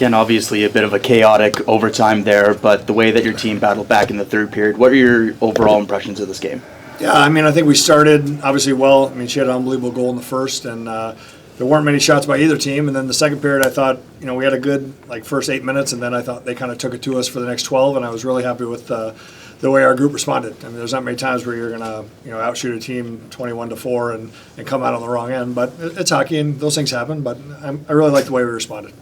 Again, obviously a bit of a chaotic overtime there, but the way that your team battled back in the third period, what are your overall impressions of this game? Yeah, I mean, I think we started obviously well. I mean, she had an unbelievable goal in the first, and there weren't many shots by either team. And then the second period, I thought, we had a good first 8 minutes, and then I thought they kind of took it to us for the next 12, and I was really happy with the way our group responded. I mean, there's not many times where you're going to outshoot a team 21-4 and come out on the wrong end, but it's hockey and those things happen. But I really like the way we responded.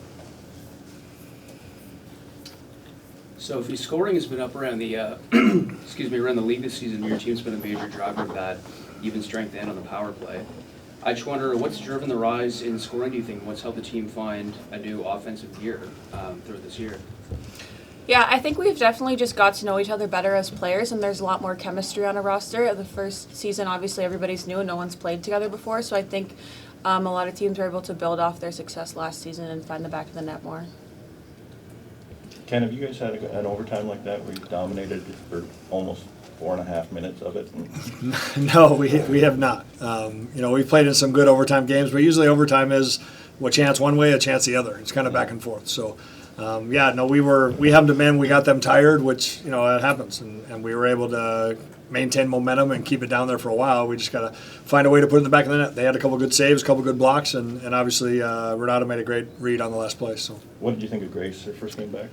Sophie, scoring has been up around the around the league this season. Your team's been a major driver of that, even strength and on the power play. I just wonder what's driven the rise in scoring, do you think? What's helped the team find a new offensive gear through this year? Yeah, I think we've definitely just got to know each other better as players, and there's a lot more chemistry on a roster. The first season, obviously, everybody's new and no one's played together before, so I think a lot of teams were able to build off their success last season and find the back of the net more. Ken, have you guys had an overtime like that where you dominated for almost 4.5 minutes of it? No, we have not. We've played in some good overtime games, but usually overtime is a chance one way, a chance the other. It's kind of back and forth. So, we hemmed them in, we got them tired, which, it happens. And we were able to maintain momentum and keep it down there for a while. We just got to find a way to put it in the back of the net. They had a couple good saves, a couple good blocks, and obviously Renata made a great read on the last play. So, what did you think of Grace, her first game back?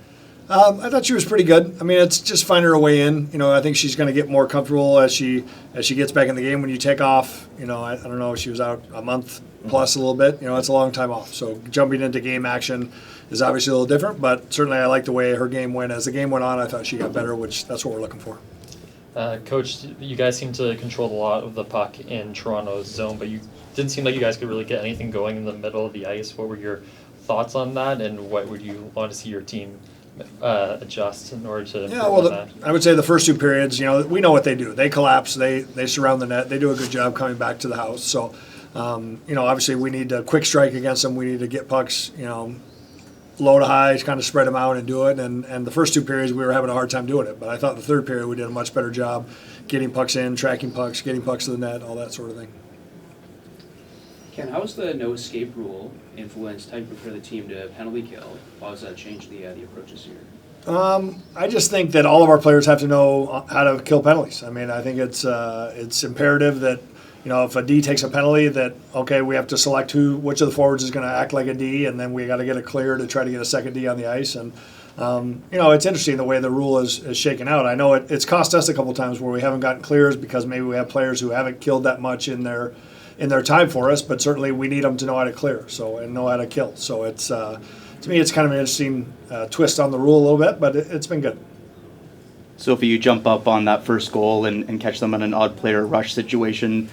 I thought she was pretty good. I mean, it's just finding her way in. I think she's going to get more comfortable as she gets back in the game. When you take off, I don't know, she was out a month plus a little bit. It's a long time off. So jumping into game action is obviously a little different, but certainly I like the way her game went. As the game went on, I thought she got better, which that's what we're looking for. Coach, you guys seem to control a lot of the puck in Toronto's zone, but you didn't seem like you guys could really get anything going in the middle of the ice. What were your thoughts on that, and what would you want to see your team adjust in order to that? I would say the first two periods, we know what they do. They collapse, they surround the net, they do a good job coming back to the house. So, obviously we need to quick strike against them. We need to get pucks, low to high, kind of spread them out and do it. And the first two periods we were having a hard time doing it. But I thought the third period we did a much better job getting pucks in, tracking pucks, getting pucks to the net, all that sort of thing. Ken, how has the no escape rule influenced how you prepare the team to penalty kill? How has that changed the approach this year? I just think that all of our players have to know how to kill penalties. I mean, I think it's imperative that if a D takes a penalty, that we have to select which of the forwards is going to act like a D, and then we got to get it clear to try to get a second D on the ice. And it's interesting the way the rule is shaken out. I know it's cost us a couple times where we haven't gotten clears because maybe we have players who haven't killed that much in their time for us, but certainly we need them to know how to clear and know how to kill. So it's to me it's kind of an interesting twist on the rule a little bit, but it's been good. Sophie, you jump up on that first goal and catch them in an odd player rush situation.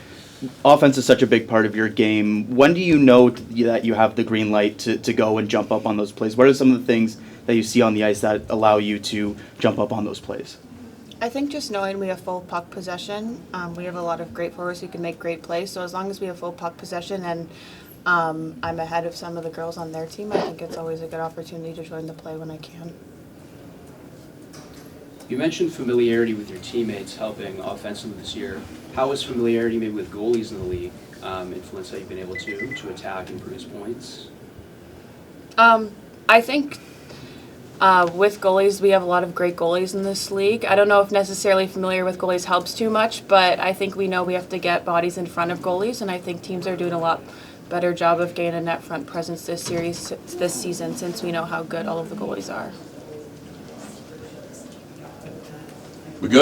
Offense is such a big part of your game. When do you know that you have the green light to go and jump up on those plays? What are some of the things that you see on the ice that allow you to jump up on those plays? I think just knowing we have full puck possession, we have a lot of great forwards who can make great plays. So as long as we have full puck possession and I'm ahead of some of the girls on their team, I think it's always a good opportunity to join the play when I can. You mentioned familiarity with your teammates helping offensively this year. How has familiarity maybe with goalies in the league influenced how you've been able to attack and produce points? I think with goalies, we have a lot of great goalies in this league. I don't know if necessarily familiar with goalies helps too much, but I think we know we have to get bodies in front of goalies, and I think teams are doing a lot better job of getting a net front presence this season since we know how good all of the goalies are.